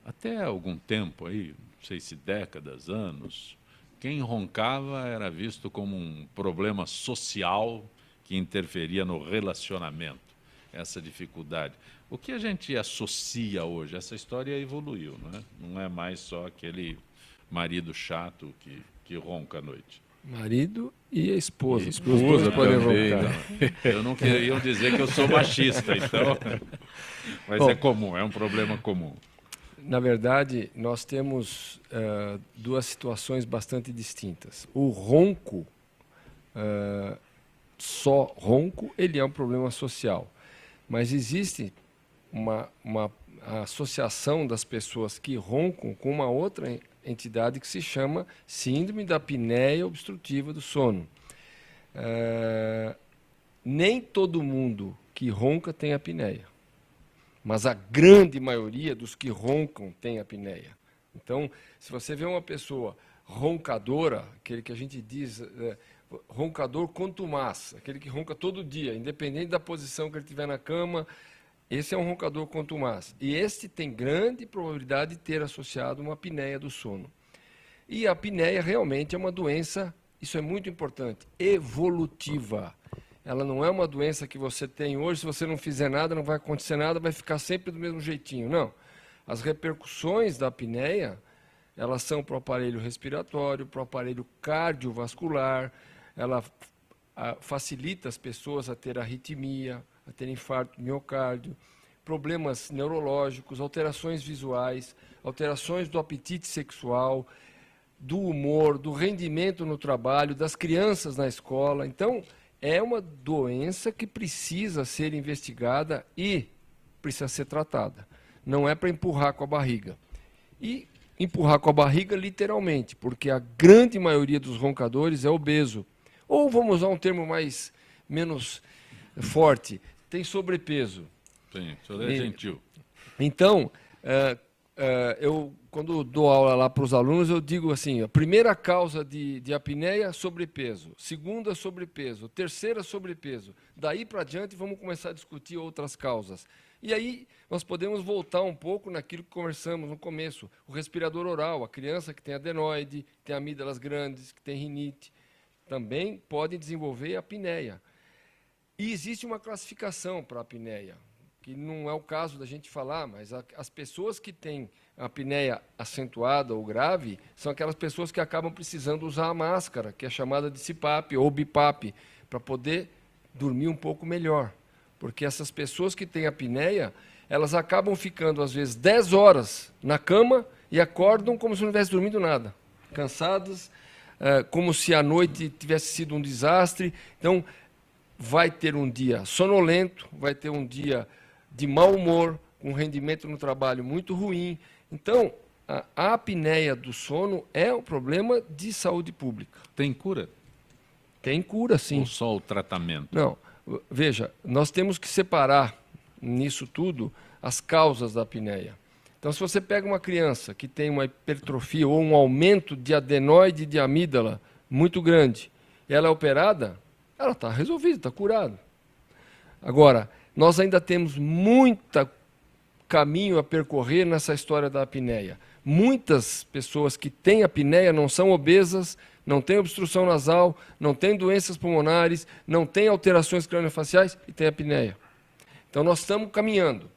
até algum tempo aí, não sei se décadas, anos, quem roncava era visto como um problema social que interferia no relacionamento, essa dificuldade. O que a gente associa hoje? Essa história evoluiu, não é? Não é mais só aquele marido chato que ronca à noite. Marido e a esposa. E esposa podem roncar. Eu não queria dizer que eu sou machista, então. Mas bom, é comum, é um problema comum. Na verdade, nós temos duas situações bastante distintas. O ronco, só ronco, ele é um problema social. Mas existe uma associação das pessoas que roncam com uma outra entidade que se chama síndrome da apneia obstrutiva do sono. Nem todo mundo que ronca tem apneia, mas a grande maioria dos que roncam tem apneia. Então, se você vê uma pessoa roncadora, aquele que a gente diz roncador contumaz, aquele que ronca todo dia, independente da posição que ele tiver na cama, esse é um roncador contumaz. E este tem grande probabilidade de ter associado uma apneia do sono. E a apneia realmente é uma doença, isso é muito importante, evolutiva. Ela não é uma doença que você tem hoje, se você não fizer nada, não vai acontecer nada, vai ficar sempre do mesmo jeitinho. Não. As repercussões da apneia, elas são para o aparelho respiratório, para o aparelho cardiovascular, ela facilita as pessoas a ter arritmia, a ter infarto do miocárdio, problemas neurológicos, alterações visuais, alterações do apetite sexual, do humor, do rendimento no trabalho, das crianças na escola. Então, é uma doença que precisa ser investigada e precisa ser tratada. Não é para empurrar com a barriga. E empurrar com a barriga literalmente, porque a grande maioria dos roncadores é obeso. Ou, vamos usar um termo menos forte, tem sobrepeso. Sim, o senhor é gentil. Então, Quando dou aula lá para os alunos, eu digo assim, a primeira causa de apneia, sobrepeso. Segunda, sobrepeso. Terceira, sobrepeso. Daí para diante, vamos começar a discutir outras causas. E aí nós podemos voltar um pouco naquilo que conversamos no começo. O respirador oral, a criança que tem adenoide, tem amígdalas grandes, que tem rinite, também pode desenvolver apneia. E existe uma classificação para a apneia, que não é o caso da gente falar, mas as pessoas que têm apneia acentuada ou grave são aquelas pessoas que acabam precisando usar a máscara, que é chamada de CPAP ou BIPAP, para poder dormir um pouco melhor. Porque essas pessoas que têm apneia, elas acabam ficando, às vezes, 10 horas na cama e acordam como se não tivesse dormido nada. Cansadas, como se a noite tivesse sido um desastre. Então, vai ter um dia sonolento, vai ter um dia de mau humor, com rendimento no trabalho muito ruim. Então, a apneia do sono é um problema de saúde pública. Tem cura? Tem cura, sim. Ou só o tratamento? Não. Veja, nós temos que separar nisso tudo as causas da apneia. Então, se você pega uma criança que tem uma hipertrofia ou um aumento de adenoide e de amígdala muito grande, e ela é operada, ela está resolvida, está curada. Agora, nós ainda temos muito caminho a percorrer nessa história da apneia. Muitas pessoas que têm apneia não são obesas, não têm obstrução nasal, não têm doenças pulmonares, não têm alterações craniofaciais e têm apneia. Então, nós estamos caminhando.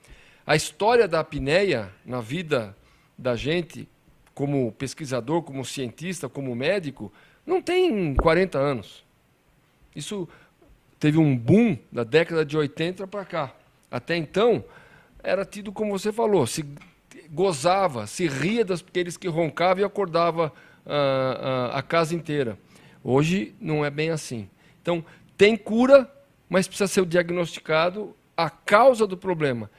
A história da apneia na vida da gente, como pesquisador, como cientista, como médico, não tem 40 anos. Isso teve um boom da década de 80 para cá. Até então, era tido, como você falou, se gozava, se ria daqueles que roncavam e acordava a casa inteira. Hoje não é bem assim. Então, tem cura, mas precisa ser diagnosticado a causa do problema.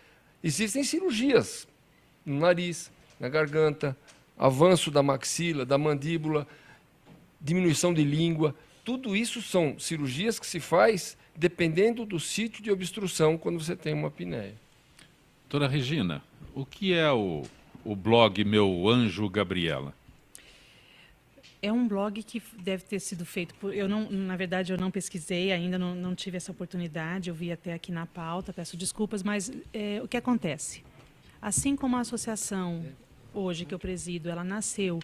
Existem cirurgias no nariz, na garganta, avanço da maxila, da mandíbula, diminuição de língua. Tudo isso são cirurgias que se faz dependendo do sítio de obstrução quando você tem uma apneia. Doutora Regina, o que é o blog Meu Anjo Gabriela? É um blog que deve ter sido feito por... na verdade, eu não pesquisei ainda, não tive essa oportunidade, eu vi até aqui na pauta, peço desculpas, mas o que acontece? Assim como a associação, hoje, que eu presido, ela nasceu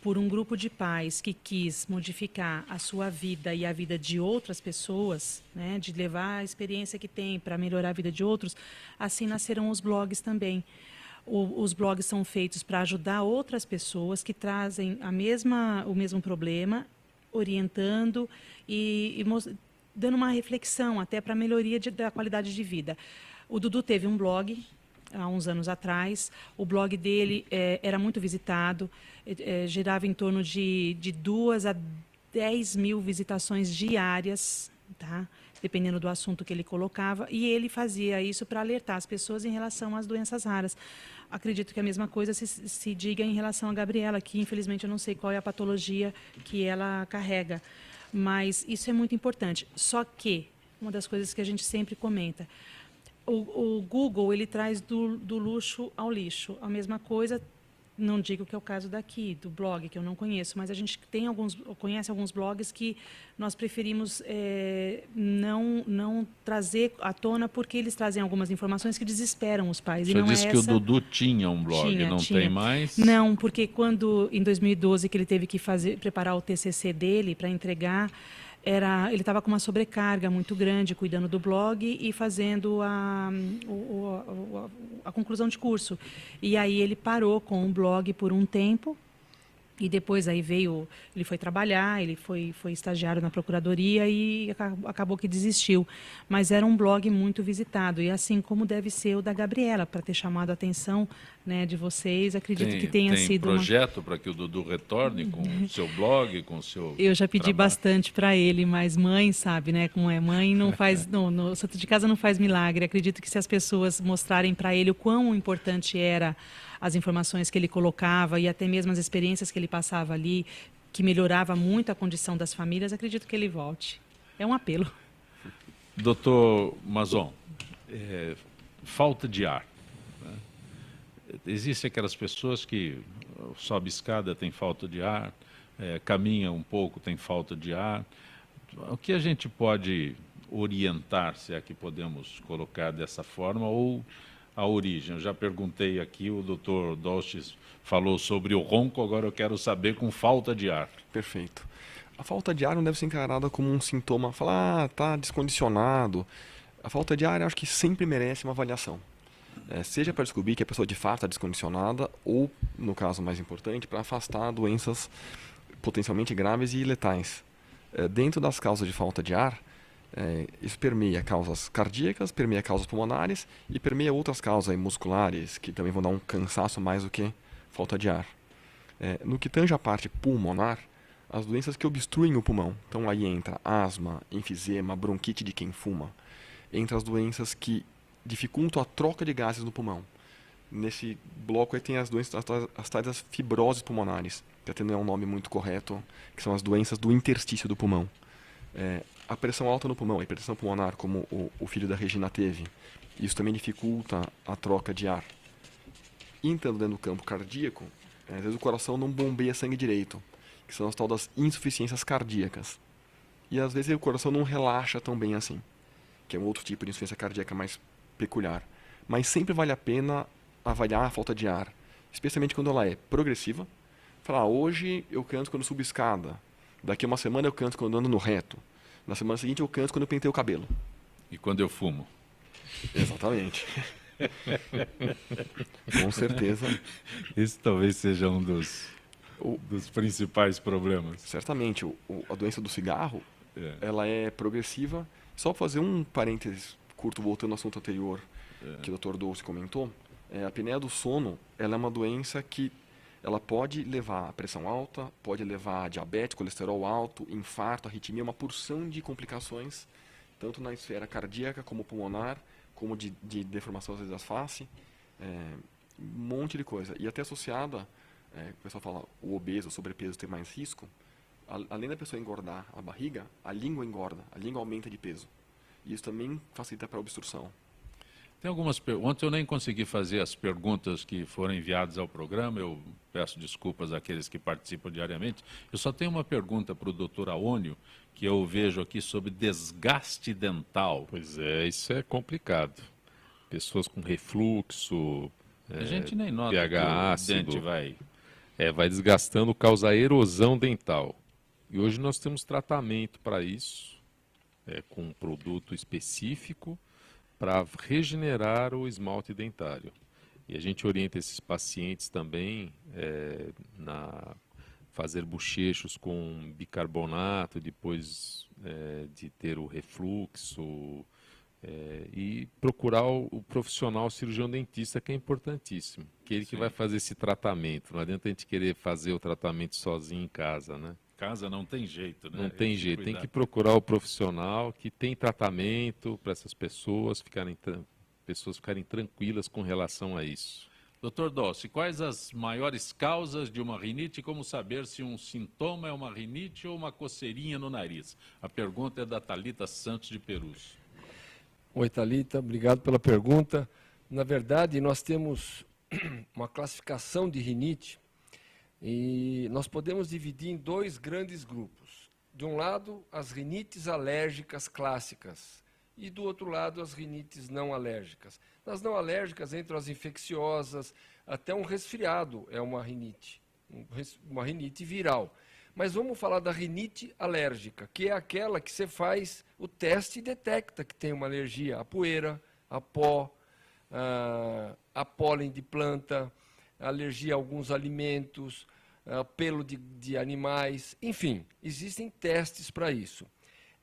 por um grupo de pais que quis modificar a sua vida e a vida de outras pessoas, né, de levar a experiência que tem para melhorar a vida de outros, assim nasceram os blogs também. Os blogs são feitos para ajudar outras pessoas que trazem o mesmo problema, orientando e dando uma reflexão até para a melhoria da qualidade de vida. O Dudu teve um blog há uns anos atrás. O blog dele era muito visitado, girava em torno de 2 a 10 mil visitações diárias, tá? Dependendo do assunto que ele colocava, e ele fazia isso para alertar as pessoas em relação às doenças raras. Acredito que a mesma coisa se diga em relação a Gabriela, que infelizmente eu não sei qual é a patologia que ela carrega, mas isso é muito importante. Só que, uma das coisas que a gente sempre comenta, o Google ele traz do luxo ao lixo. A mesma coisa, não digo que é o caso daqui, do blog, que eu não conheço, mas a gente conhece alguns blogs que nós preferimos não trazer à tona, porque eles trazem algumas informações que desesperam os pais. Você disse que o Dudu tinha um blog, não tem mais? Não, porque quando, em 2012, que ele teve que preparar o TCC dele para entregar, ele estava com uma sobrecarga muito grande, cuidando do blog e fazendo a conclusão de curso. E aí ele parou com o blog por um tempo, e depois aí ele foi trabalhar, ele foi estagiário na procuradoria e acabou que desistiu. Mas era um blog muito visitado, e assim como deve ser o da Gabriela, para ter chamado a atenção, né, de vocês, acredito que tenha sido... Tem projeto para que o Dudu retorne com o seu blog, com o seu Eu já pedi trabalho. bastante para ele, mas mãe sabe, né, como é mãe, não faz... no santo de casa não faz milagre. Acredito que se as pessoas mostrarem para ele o quão importante era as informações que ele colocava e até mesmo as experiências que ele passava ali, que melhorava muito a condição das famílias, acredito que ele volte. É um apelo. Doutor Mazon, falta de ar. Né? existem aquelas pessoas que sobe escada, tem falta de ar, caminha um pouco, tem falta de ar. O que a gente pode orientar, se é que podemos colocar dessa forma, ou a origem? Eu já perguntei aqui, o Dr. Dolches falou sobre o ronco, agora eu quero saber com falta de ar. Perfeito. A falta de ar não deve ser encarada como um sintoma, falar, tá descondicionado. A falta de ar, eu acho que sempre merece uma avaliação. Seja para descobrir que a pessoa de fato está descondicionada, ou, no caso mais importante, para afastar doenças potencialmente graves e letais. Dentro das causas de falta de ar, isso permeia causas cardíacas, permeia causas pulmonares e permeia outras causas musculares, que também vão dar um cansaço mais do que falta de ar. No que tange a parte pulmonar, as doenças que obstruem o pulmão, então aí entra asma, enfisema, bronquite de quem fuma, entre as doenças que dificultam a troca de gases no pulmão. Nesse bloco aí tem as doenças, as tais das fibroses pulmonares, que até não é um nome muito correto, que são as doenças do interstício do pulmão. A pressão alta no pulmão, a hipertensão pulmonar, como o filho da Regina teve, isso também dificulta a troca de ar. Entrando dentro do campo cardíaco, às vezes o coração não bombeia sangue direito, que são as tal das insuficiências cardíacas. E às vezes o coração não relaxa tão bem assim, que é um outro tipo de insuficiência cardíaca mais peculiar. Mas sempre vale a pena avaliar a falta de ar, especialmente quando ela é progressiva. Falar, hoje eu canto quando subo escada, daqui a uma semana eu canto quando ando no reto, na semana seguinte eu canto quando eu pentei o cabelo. E quando eu fumo? Exatamente. Com certeza. Esse talvez seja um dos principais problemas. Certamente. A doença do cigarro, ela é progressiva. Só para fazer um parênteses curto, voltando ao assunto anterior, que o Dr. Dolce comentou, a apneia do sono, ela é uma doença que ela pode levar a pressão alta, pode levar a diabetes, colesterol alto, infarto, arritmia, uma porção de complicações, tanto na esfera cardíaca como pulmonar, como de deformação às vezes da face, um monte de coisa. E até associada, o pessoal fala, o obeso, o sobrepeso tem mais risco, além da pessoa engordar a barriga, a língua engorda, a língua aumenta de peso. E isso também facilita para a obstrução. Tem algumas perguntas. Ontem eu nem consegui fazer as perguntas que foram enviadas ao programa, eu peço desculpas àqueles que participam diariamente. Eu só tenho uma pergunta para o doutor Aônio, que eu vejo aqui sobre desgaste dental. Pois é, isso é complicado. Pessoas com refluxo, a gente nem nota pH que o ácido, dente vai desgastando, causa erosão dental. E hoje nós temos tratamento para isso, com um produto específico, para regenerar o esmalte dentário. E a gente orienta esses pacientes também fazer bochechos com bicarbonato, depois de ter o refluxo, e procurar o profissional cirurgião dentista, que é importantíssimo, que ele que vai fazer esse tratamento. Não adianta a gente querer fazer o tratamento sozinho em casa, né? Casa não tem jeito, né? Não tem jeito, tem que procurar o profissional que tem tratamento para essas pessoas ficarem tranquilas com relação a isso. Dr. Dolce, quais as maiores causas de uma rinite e como saber se um sintoma é uma rinite ou uma coceirinha no nariz? A pergunta é da Thalita Santos de Perus. Oi, Thalita, obrigado pela pergunta. Na verdade, nós temos uma classificação de rinite e nós podemos dividir em dois grandes grupos. De um lado, as rinites alérgicas clássicas e do outro lado, as rinites não alérgicas. Nas não alérgicas, entram as infecciosas, até um resfriado é uma rinite viral. Mas vamos falar da rinite alérgica, que é aquela que você faz o teste e detecta que tem uma alergia à poeira, a pó, a pólen de planta, alergia a alguns alimentos, pelo de animais, enfim, existem testes para isso.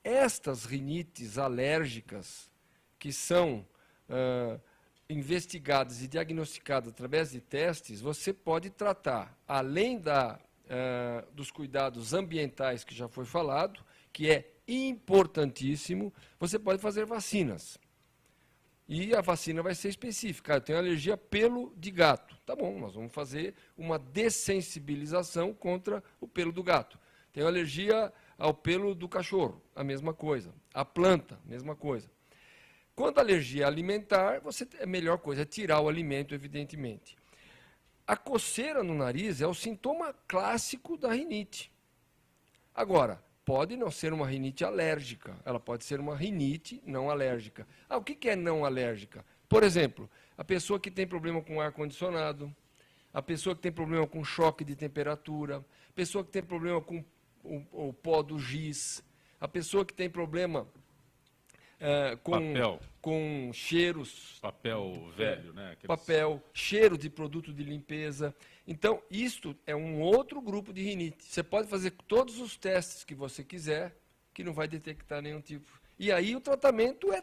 Estas rinites alérgicas, que são investigadas e diagnosticadas através de testes, você pode tratar, além dos cuidados ambientais que já foi falado, que é importantíssimo, você pode fazer vacinas. E a vacina vai ser específica. Eu tenho alergia a pelo de gato. Tá bom, nós vamos fazer uma dessensibilização contra o pelo do gato. Tenho alergia ao pelo do cachorro, a mesma coisa. A planta, a mesma coisa. Quanto à alergia alimentar, a melhor coisa é tirar o alimento, evidentemente. A coceira no nariz é o sintoma clássico da rinite. Agora, pode não ser uma rinite alérgica, ela pode ser uma rinite não alérgica. O que é não alérgica? Por exemplo, a pessoa que tem problema com ar-condicionado, a pessoa que tem problema com choque de temperatura, a pessoa que tem problema com o pó do giz, a pessoa que tem problema com cheiros... Papel velho, né? Papel, cheiro de produto de limpeza. Então, isto é um outro grupo de rinite. Você pode fazer todos os testes que você quiser, que não vai detectar nenhum tipo. E aí o tratamento é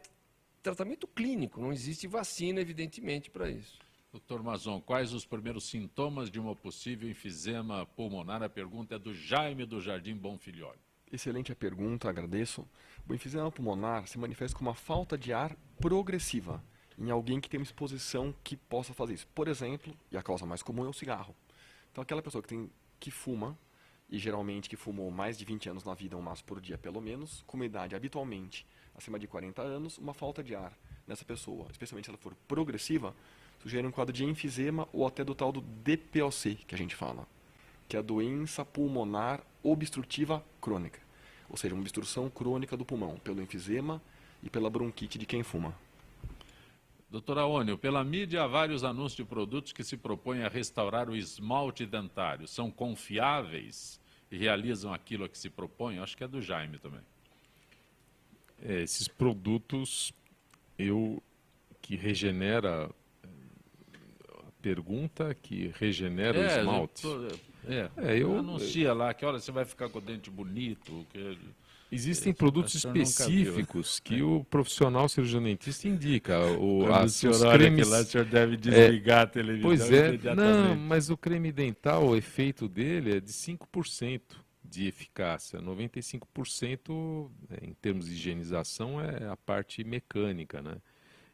tratamento clínico, não existe vacina, evidentemente, para isso. Doutor Mazon, quais os primeiros sintomas de uma possível enfisema pulmonar? A pergunta é do Jaime do Jardim Bonfilholi. Excelente a pergunta, agradeço. O enfisema pulmonar se manifesta como uma falta de ar progressiva em alguém que tem uma exposição que possa fazer isso. Por exemplo, e a causa mais comum é o cigarro. Então, aquela pessoa que fuma, e geralmente que fumou mais de 20 anos na vida, um maço por dia pelo menos, com uma idade habitualmente acima de 40 anos, uma falta de ar nessa pessoa, especialmente se ela for progressiva, sugere um quadro de enfisema ou até do tal do DPOC, que a gente fala, que é a doença pulmonar obstrutiva crônica, ou seja, uma obstrução crônica do pulmão, pelo enfisema e pela bronquite de quem fuma. Doutora Aônio, pela mídia há vários anúncios de produtos que se propõem a restaurar o esmalte dentário. São confiáveis e realizam aquilo a que se propõe? Acho que é do Jaime também. Esses produtos, que regenera... A pergunta que regenera o esmalte. Anuncia lá que, olha, você vai ficar com o dente bonito. Existem produtos específicos que o profissional cirurgião dentista indica. O senhor deve desligar a televisão. Pois é, não, mas o creme dental, o efeito dele é de 5% de eficácia. 95% em termos de higienização é a parte mecânica, né?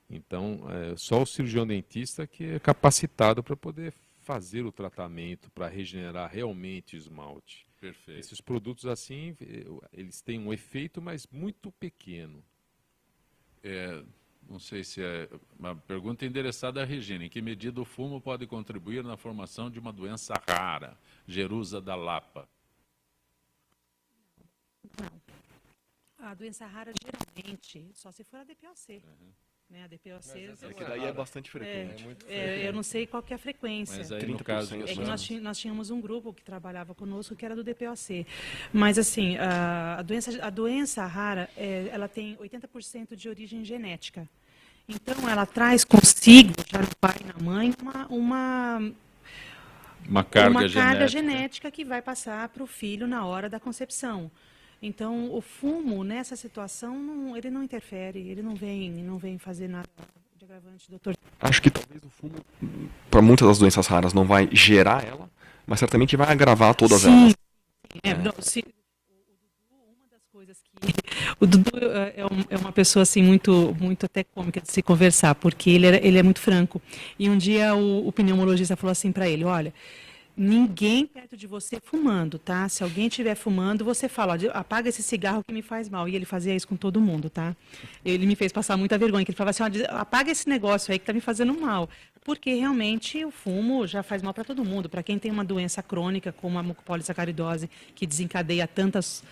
Então, só o cirurgião dentista que é capacitado para poder fazer o tratamento, para regenerar realmente o esmalte. Perfeito. Esses produtos assim, eles têm um efeito, mas muito pequeno. Não sei se é uma pergunta endereçada à Regina. Em que medida o fumo pode contribuir na formação de uma doença rara, Jerusa da Lapa? Não. A doença rara, geralmente, só se for a DPOC. Né, a DPOC... que daí é bastante frequente. Eu não sei qual que é a frequência. Mas aí, no caso, nós tínhamos um grupo que trabalhava conosco que era do DPOC. Mas, assim, a doença rara, ela tem 80% de origem genética. Então, ela traz consigo, já no pai e na mãe, uma carga genética que vai passar para o filho na hora da concepção. Então, o fumo, nessa situação, ele não interfere, ele não vem fazer nada de agravante, doutor. Acho que talvez o fumo, para muitas das doenças raras, não vai gerar ela, mas certamente vai agravar todas elas. Uma das coisas que... O Dudu é uma pessoa assim, muito até cômica de se conversar, porque ele é muito franco. E um dia o pneumologista falou assim para ele, olha... Ninguém perto de você fumando, tá? Se alguém estiver fumando, você fala, ó, apaga esse cigarro que me faz mal. E ele fazia isso com todo mundo, tá? Ele me fez passar muita vergonha, que ele falava assim, ó, apaga esse negócio aí que tá me fazendo mal. Porque realmente o fumo já faz mal para todo mundo. Para quem tem uma doença crônica, como a mucopolissacaridose, que desencadeia tantas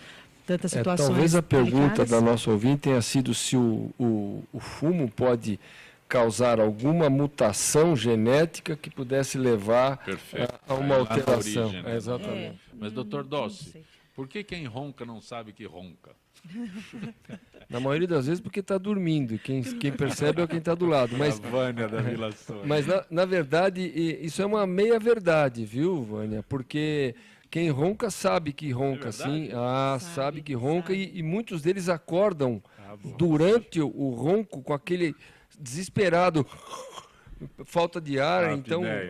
situações. Talvez a pergunta da nossa ouvinte tenha sido se o fumo pode causar alguma mutação genética que pudesse levar a uma alteração. Origem, né? Exatamente. Mas, doutor Dossi, por que quem ronca não sabe que ronca? Na maioria das vezes porque está dormindo. Quem percebe é quem está do lado. Mas, a Vânia da Vila Sônia. Mas, na verdade, isso é uma meia-verdade, viu, Vânia? Porque quem ronca sabe que ronca, sim. Sabe que ronca. E muitos deles acordam durante o ronco com aquele... desesperado, falta de ar,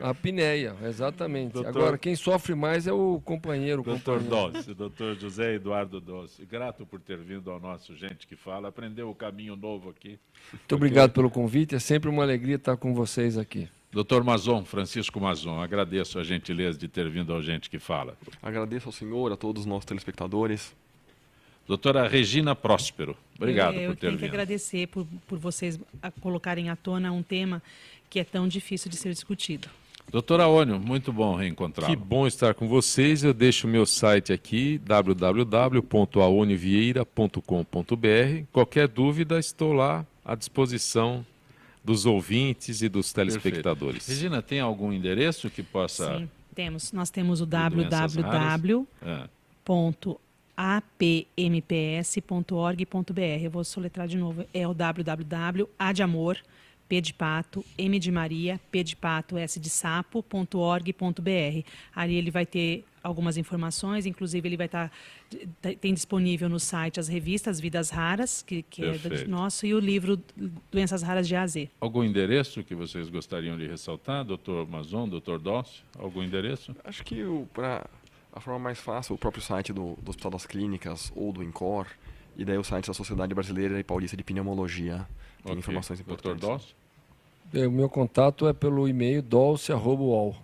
a apneia, exatamente. Doutor, agora, quem sofre mais é o companheiro. Doutor Dossi, doutor José Eduardo Dossi, grato por ter vindo ao nosso Gente que Fala, aprendeu o caminho novo aqui. Muito obrigado pelo convite, é sempre uma alegria estar com vocês aqui. Doutor Mazon, Francisco Mazon, agradeço a gentileza de ter vindo ao Gente que Fala. Agradeço ao senhor, a todos os nossos telespectadores. Doutora Regina Próspero, obrigado por ter vindo. Eu tenho que agradecer por vocês colocarem à tona um tema que é tão difícil de ser discutido. Doutor Aônio, muito bom reencontrá-lo. Que bom estar com vocês. Eu deixo o meu site aqui, www.aonivieira.com.br. Qualquer dúvida, estou lá à disposição dos ouvintes e dos telespectadores. Perfeito. Regina, tem algum endereço que possa... Sim, temos. Nós temos o doenças www.apmps.org.br. Eu vou soletrar de novo. É o www.a de amor, P de pato, M de Maria, P de pato, S de sapo.org.br. Ali ele vai ter algumas informações, inclusive ele vai tem disponível no site as revistas Vidas Raras, que é nosso, e o livro Doenças Raras de A a Z. Algum endereço que vocês gostariam de ressaltar, doutor Mazon, doutor Dócio? Algum endereço? Acho que a forma mais fácil, o próprio site do Hospital das Clínicas ou do INCOR, e daí o site da Sociedade Brasileira e Paulista de Pneumologia. Tem informações importantes. Doutor Dócio? O meu contato é pelo e-mail dolce@uol.com.br.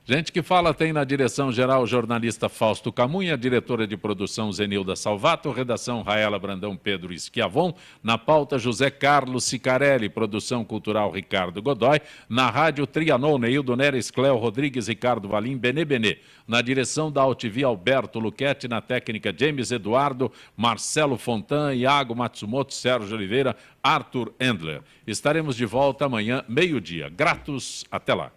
Gente que fala tem na direção-geral o jornalista Fausto Camunha, diretora de produção Zenilda Salvato, redação Raela Brandão Pedro Schiavon, na pauta José Carlos Sicarelli, produção cultural Ricardo Godoy, na rádio Trianon, Neildo Neres, Cléo Rodrigues, Ricardo Valim, Benê, na direção da Altivi Alberto Luquete, na técnica James Eduardo, Marcelo Fontan, Iago Matsumoto, Sérgio Oliveira, Arthur Endler. Estaremos de volta amanhã, meio-dia. Gratos, até lá.